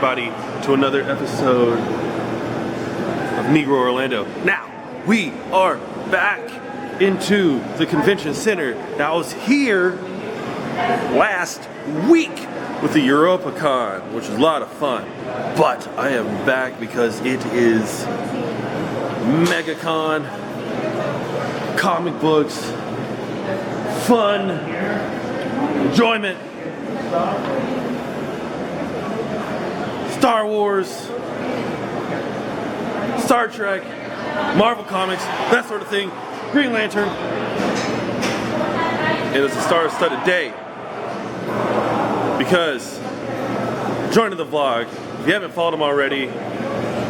everybody to another episode of Negro Orlando. Now, we are back into the convention center. Now, I was here last week with the Europacon, which was a lot of fun. But I am back because it is Megacon, comic books, fun, enjoyment, Star Wars, Star Trek, Marvel Comics, that sort of thing, Green Lantern. It is a star-studded day because joining the vlog, if you haven't followed him already,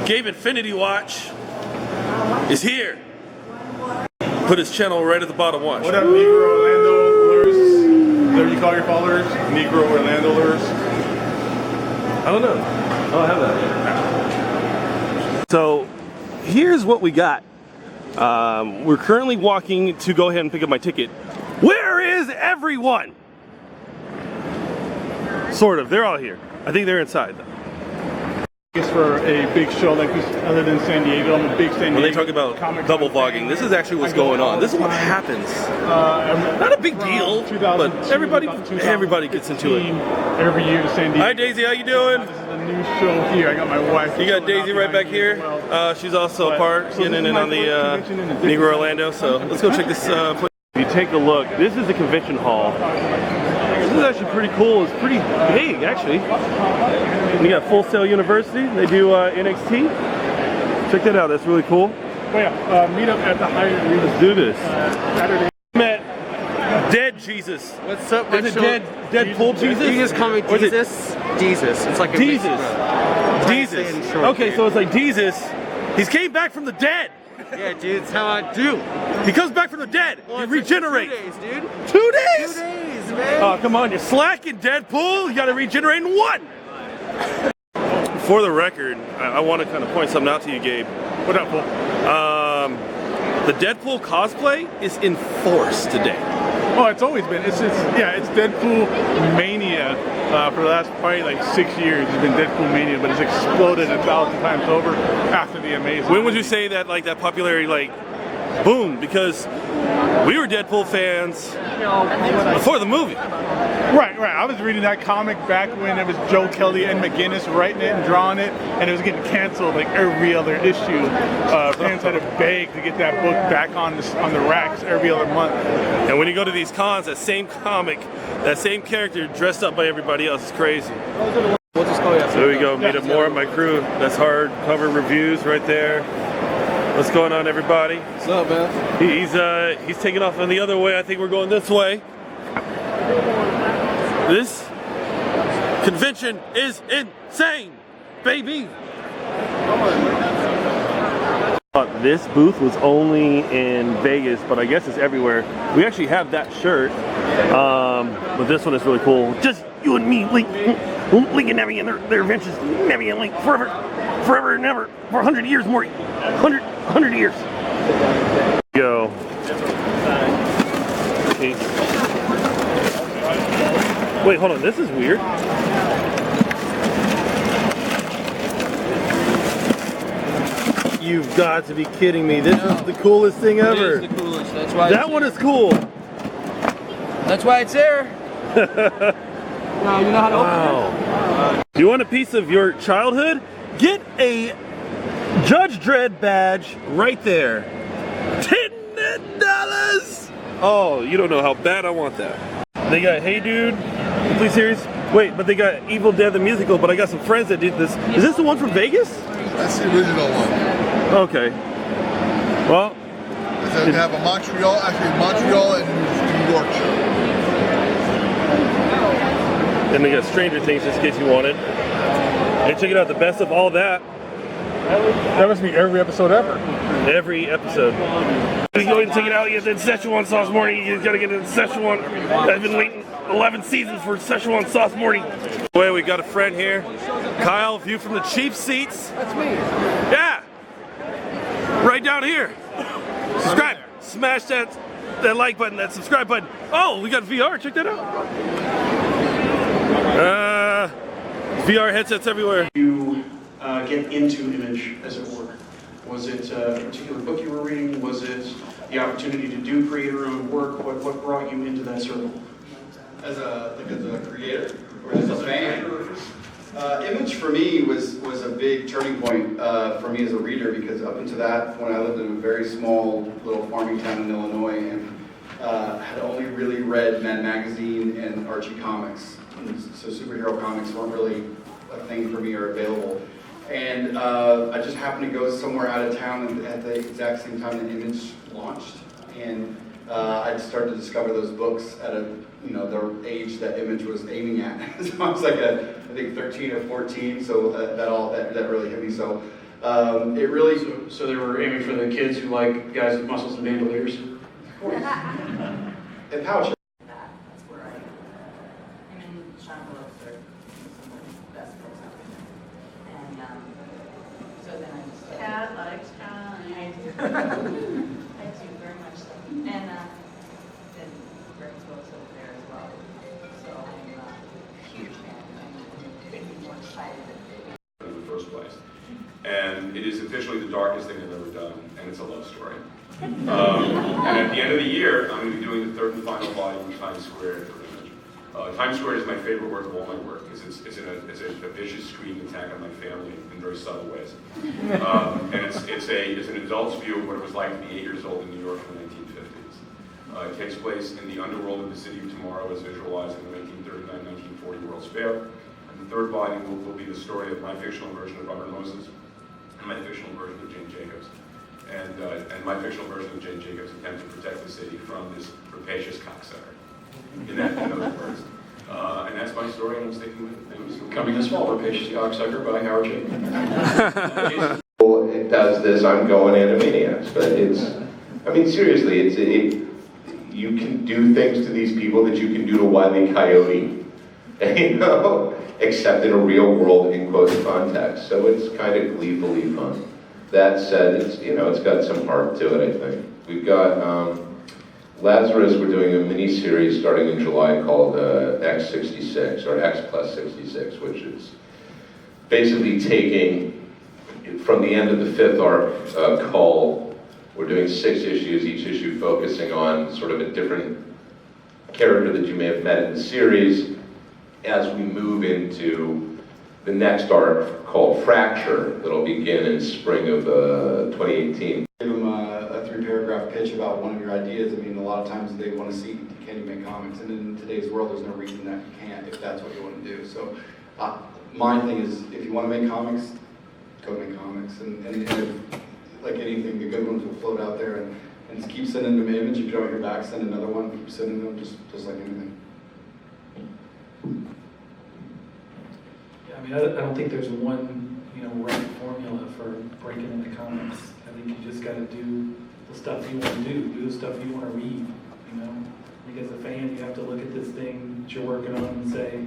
Gabe Infinity Watch is here. Put his channel right at the bottom. Watch. What up, Negro Orlando-lers? Whatever you call your followers, Negro Orlando-lers. I don't know. I don't have that. So here's what we got. We're currently walking to go ahead and pick up my ticket. Where is everyone? Sort of. They're all here. I think they're inside though. For a big show like this, other than San Diego, I'm a big San Diego. When they talk about double vlogging, this is actually what's going on. This is what happens. Not a big deal, but everybody gets into it. Every year to San Diego. Hi Daisy, how you doing? This is a new show here. I got my wife. You got Daisy right back here. She's also a part in and on the Negro Orlando. So let's go check this place. If you take a look, this is the convention hall. This is actually pretty cool. It's pretty big, actually. And you got Full Sail University. They do NXT. Check that out. That's really cool. Oh yeah, meet up at the Hyatt. Let's do this. Saturday. Met Dead Jesus. What's up? Is it Deadpool Jesus? You just call me Jesus. Jesus. It's like a Jesus. Jesus. Okay, so it's like Jesus. He's came back from the dead. Yeah, dude. It's how I do. He comes back from the dead. Well, he regenerates. 2 days, dude. 2 days? 2 days, man. Oh, come on. You're slacking, Deadpool. You got to regenerate in 1. For the record, I want to kind of point something out to you, Gabe. What up, Paul? The Deadpool cosplay is in force today. Oh, it's always been. It's Deadpool mania for the last probably like 6 years. It's been Deadpool mania, but it's exploded 1,000 times over after the Amazing. When would you say that like that popularity like boom? Because we were Deadpool fans before the movie. Right. I was reading that comic back when it was Joe Kelly and McGinnis writing it and drawing it, and it was getting canceled like every other issue. Fans had to beg to get that book back on the racks every other month. And when you go to these cons, that same comic, that same character dressed up by everybody else is crazy. We'll just call you up. So there we go. Meet up more of my crew. That's hardcover reviews right there. What's going on, everybody? What's up, man? He's taking off on the other way. I think we're going this way. This convention is insane, baby. This booth was only in Vegas, but I guess it's everywhere. We actually have that shirt, but this one is really cool. Just you and me, Link and Nemi and their adventures. Nemi and Link forever and ever, for 100 years more. 100 years. Go. Okay. Wait, hold on. This is weird. You've got to be kidding me. This is the coolest thing ever. It is the coolest. That's why. That one is cool. That's why it's there. Now you know how to open it. Do you want a piece of your childhood? Get a Judge Dredd badge right there. $10. Oh, you don't know how bad I want that. They got Hey Dude, complete series. Wait, but they got Evil Dead the musical, but I got some friends that did this. Is this the one from Vegas? That's the original one. Okay. Well. They have a Montreal and New York show. Then they got Stranger Things, just in case you wanted. Hey, check it out, the best of all that. That must be every episode ever. Every episode. You go and take it out, you get the Szechuan sauce morning, you gotta get the Szechuan. I've been waiting 11 seasons for Szechuan sauce morning. Anyway, we got a friend here. Kyle, view from the cheap seats. That's me. Yeah. Right down here. Subscribe. Smash that like button, that subscribe button. Oh, we got VR, check that out. VR headsets everywhere. You get into Image, as it were? Was it a particular book you were reading? Was it the opportunity to do creator-owned work? What brought you into that circle? As a creator or as a fan? Image for me was a big turning point for me as a reader, because up until that point I lived in a very small little farming town in Illinois and had only really read Mad Magazine and Archie comics. And so superhero comics weren't really a thing for me or available. And I just happened to go somewhere out of town at the exact same time that Image launched. And I started to discover those books at the age that Image was aiming at. So I was like I think 13 or 14, so that really hit me. So it really... So they were aiming for the kids who like guys with muscles and bandoliers? Of course. And pouches. That's where I'm in Sean Wilkes, some of the best books out there. And so then I just Cat likes John. I do. I do very much so. And then Greg's books over there as well. So I'm a huge fan. I'm couldn't be more excited in the first place. And it is officially the darkest thing I've ever done, and it's a love story. And at the end of the year, I'm going to be doing the third and final volume of Times Square for Image. Times Square is my favorite work of all my work, because it's a vicious screaming attack on my family in very subtle ways. And it's an adult's view of what it was like to be 8 years old in New York in the 1950s. It takes place in the underworld of the city of tomorrow as visualized in the 1939-1940 World's Fair. And the third volume will be the story of my fictional version of Robert Moses and my fictional version of Jane Jacobs. And my fictional version of Jane Jacobs attempts to protect the city from this rapacious cocksucker. In those words. And that's my story, and I'm sticking with it. Coming this fall, Rapacious Cocksucker by Howard Chaykin. It does this, I'm going Animaniacs, but seriously, you can do things to these people that you can do to Wile E. Coyote, except in a real world, in quotes, context. So it's kind of gleefully fun. That said, it's got some heart to it, I think. We've got Lazarus, we're doing a mini-series starting in July called X66, or X plus 66, which is basically taking, from the end of the fifth arc, Cull, we're doing 6 issues, each issue focusing on sort of a different character that you may have met in the series, as we move into the next arc called Fracture, that'll begin in spring of 2018. Give them a 3-paragraph pitch about one of your ideas. I mean, a lot of times they want to see, can you make comics? And in today's world, there's no reason that you can't, if that's what you want to do. So my thing is, if you want to make comics, go make comics. And if, like anything, the good ones will float out there, and just keep sending them Image. If you don't hear back, send another one. Keep sending them, just like anything. I mean, I don't think there's one, right formula for breaking into comics. I think you just got to do the stuff you want to do the stuff you want to read, I think as a fan, you have to look at this thing that you're working on and say,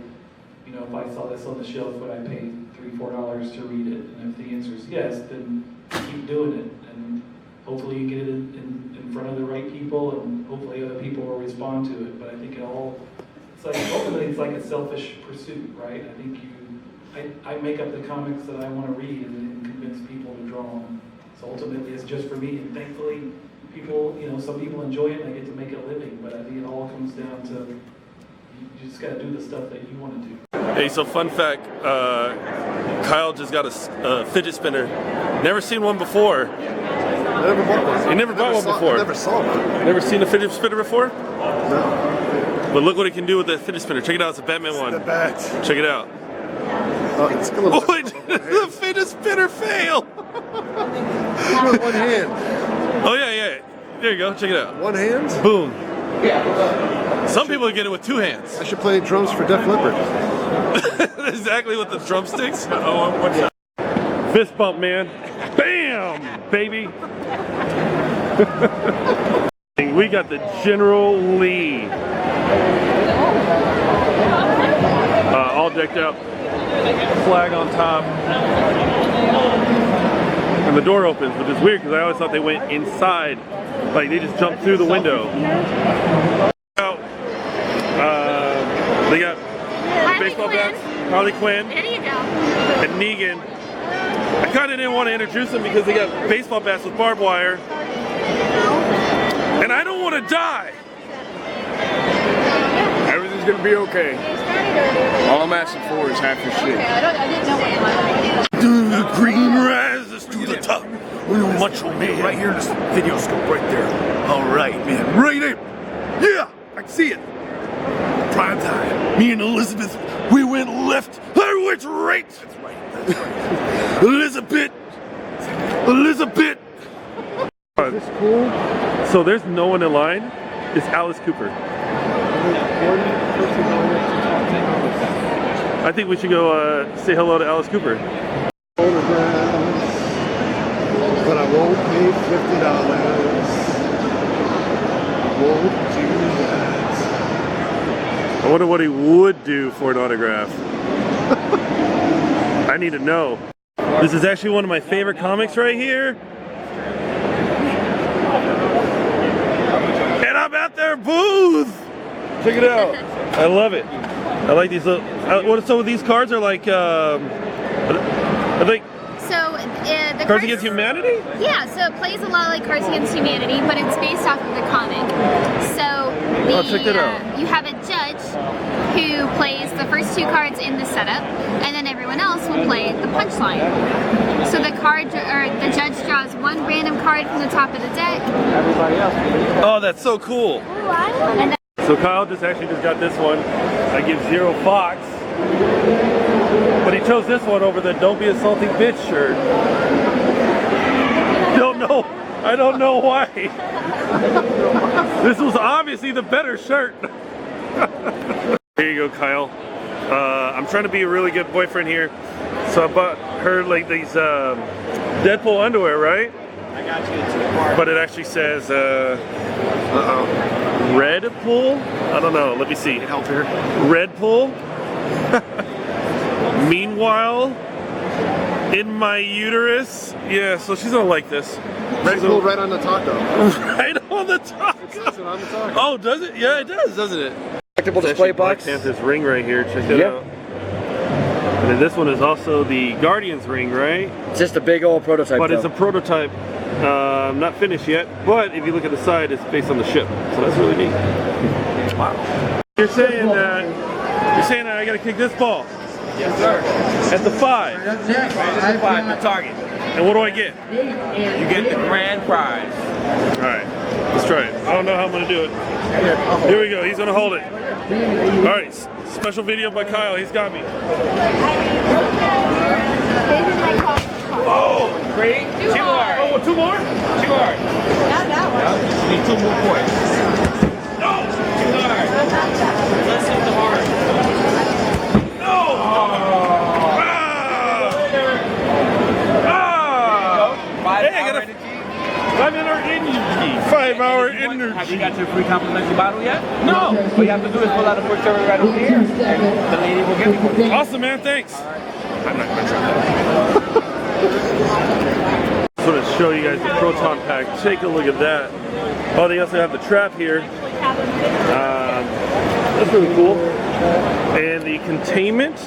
if I saw this on the shelf, would I pay $3-4 to read it? And if the answer is yes, then keep doing it. And hopefully you get it in front of the right people, and hopefully other people will respond to it. But I think ultimately it's like a selfish pursuit, right? I think I make up the comics that I want to read and then convince people to draw them. So ultimately it's just for me, and thankfully people, some people enjoy it and I get to make it a living, but I think it all comes down to you just got to do the stuff that you want to do. Hey, so fun fact, Kyle just got a fidget spinner. Never seen one before. I never bought one. You never bought one before? I never saw one. Never seen a fidget spinner before? No. But look what it can do with that fidget spinner. Check it out, it's a Batman one. The bat. Check it out. Oh, it's a little Boy, the fidget spinner fail! One hand. Oh yeah. There you go, check it out. One hand? Boom. Some people get it with 2 hands. I should play drums for Def Leppard. Exactly with the drumsticks. Fist bump, man. Bam, baby. We got the General Lee. All decked out. Flag on top. And the door opens, which is weird because I always thought they went inside. Like they just jumped through the window. They got baseball bats. Harley Quinn. There you go. and Negan. I kind of didn't want to introduce them because they got baseball bats with barbed wire. And I don't want to die. Everything's gonna be okay. All I'm asking for is half your shit. The green rises to the top. Macho man. Right here in this video scope, right there. All right, man. Right there. Yeah, I can see it. Prime time. Me and Elizabeth, we went left. I went right. That's right. Elizabeth. Is this cool? So there's no one in line. It's Alice Cooper. I think we should go say hello to Alice Cooper. But I won't pay $50. I won't do that. I wonder what he would do for an autograph. I need to know. This is actually one of my favorite comics right here. And I'm at their booth! Check it out. I love it. I like these little... so these cards are like... are they... So the Cards Against Humanity? Yeah, so it plays a lot like Cards Against Humanity, but it's based off of the comic. So check that out. You have a judge who plays the first two cards in the setup, and then everyone else will play the punchline. So the judge draws one random card from the top of the deck. Oh, that's so cool. And So Kyle just got this one. I give 0 Fox. But he chose this one over the Don't Be a Salty Bitch shirt. I don't know why. This was obviously the better shirt. Here you go, Kyle. I'm trying to be a really good boyfriend here. So I bought her like these Deadpool underwear, right? I got you. It's in the car. But it actually says, Red Pool? I don't know. Let me see. Help here. Red Pool? Meanwhile, in my uterus. Yeah, so she's gonna like this. Red Bull right on the taco. Right on the taco. It says it on the taco. Oh, does it? Yeah, it does, doesn't it? Collectible display box. Black Panther's ring right here. Check that out. And then this one is also the Guardian's ring, right? It's just a big old prototype. But it's a prototype. Not finished yet. But if you look at the side, it's based on the ship. So that's really neat. Wow. You're saying that I gotta kick this ball. Yes, sir. At the 5. At the 5, the target. And what do I get? You get the grand prize. Alright, let's try it. I don't know how I'm gonna do it. Here we go, he's gonna hold it. Alright, special video by Kyle, he's got me. Oh! Ready? 2 more. Oh, 2 more? 2 more. not that one. You need 2 more points. No! 2 more. Let's hit the heart. No! Hey, I got a 5-hour energy. 5-hour energy. Have you got your free complimentary bottle yet? No. What you have to do is pull out a quick survey right over here, and the lady will give you one. Awesome, man. Thanks. I'm not gonna try that. I just want to show you guys the Proton Pack. Take a look at that. Oh, they also have the trap here. That's really cool. And the containment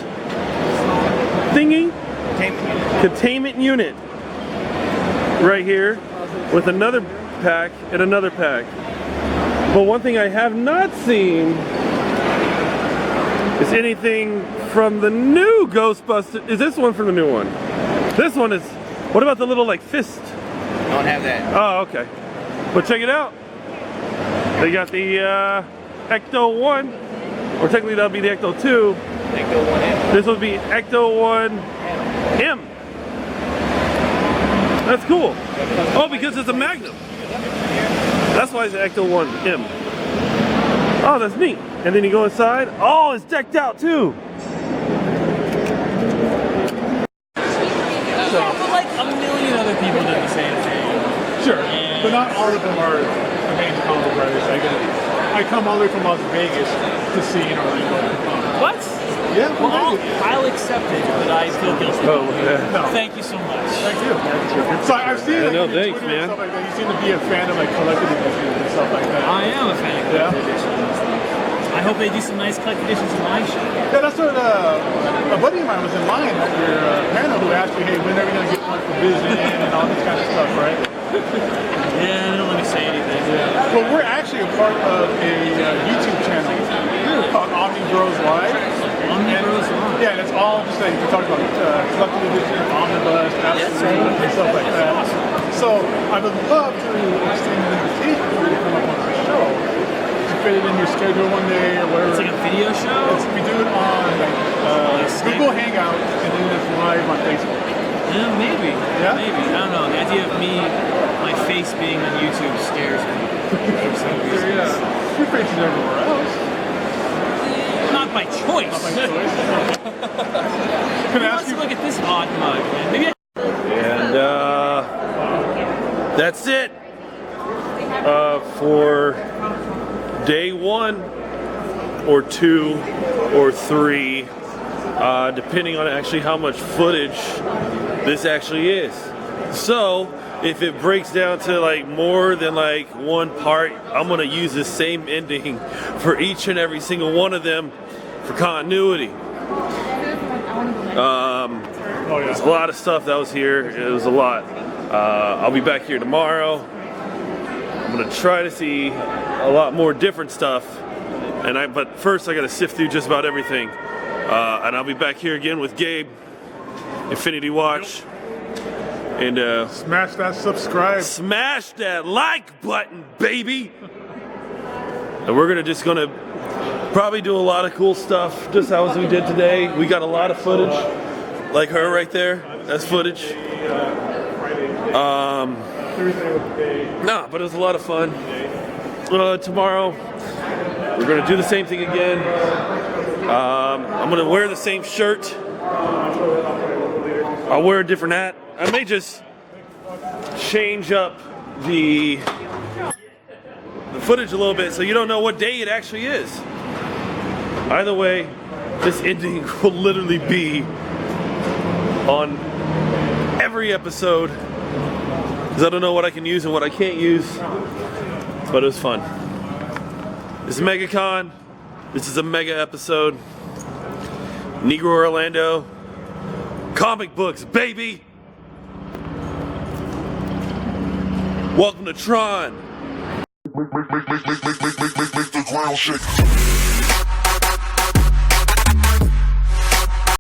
thingy. Containment unit. Right here. With another pack and another pack. But one thing I have not seen is anything from the new Ghostbusters. Is this one from the new one? This one is. What about the little like fist? Don't have that. Oh, okay. But check it out. They got the Ecto 1, or technically that'll be the Ecto 2. Ecto 1M. This would be Ecto 1M. That's cool. Oh, because it's a Magnum. That's why it's an Ecto 1M. Oh, that's neat. And then you go inside. Oh, it's decked out too. So, but like a million other people did the same thing. Sure, but not all of them are main combo brothers. I come all the way from Las Vegas to see Orlando. What? Yeah, well, I'll accept it, but I feel guilty. Oh, yeah. No. Thank you so much. Thank you. So I've seen like, no, thanks, Twitter and man. stuff like that. You seem to be a fan of like collectible editions and stuff like that. I am a fan of Yeah. editions. I hope they do some nice collector editions of my shit. Yeah, that's what a buddy of mine was in line at your panel who asked you, hey, when are we going to get one for Vision and all this kind of stuff, right? Yeah, they don't let me say anything. Yeah. Well, we're actually a part of a YouTube channel called Omni Bros Live. Omni Bros Live? Yeah, and it's all just like we talk about collected edition, omnibus, absolute, and stuff like that. So I would love to extend an invitation for you to come up on the show. To fit it in your schedule one day or whatever. It's like a video show? We do it on Google Hangouts and then it's live on Facebook. Yeah, maybe. Yeah? Maybe. I don't know. The idea of my face being on YouTube scares me. For some reason. Yeah. Your face is everywhere else. Not by choice. Not by choice. Can I ask you? Look at this odd mug, man. Maybe And that's it for day 1 or 2 or 3, depending on actually how much footage this actually is. So if it breaks down to like more than like one part, I'm gonna use the same ending for each and every single one of them for continuity. There's a lot of stuff that was here. It was a lot. I'll be back here tomorrow. I'm gonna try to see a lot more different stuff, but first I gotta sift through just about everything. And I'll be back here again with Gabe, Infinity Watch, and smash that subscribe, smash that like button, baby. And we're gonna probably do a lot of cool stuff, just as we did today. We got a lot of footage, like her right there. That's footage. But it was a lot of fun. Tomorrow, we're gonna do the same thing again. I'm gonna wear the same shirt. I'll wear a different hat. I may just change up the footage a little bit so you don't know what day it actually is. Either way, this ending will literally be on every episode, because I don't know what I can use and what I can't use, but it was fun. This is Megacon. This is a mega episode. Negro Orlando. Comic books, baby! Welcome to Tron. Make the ground shake.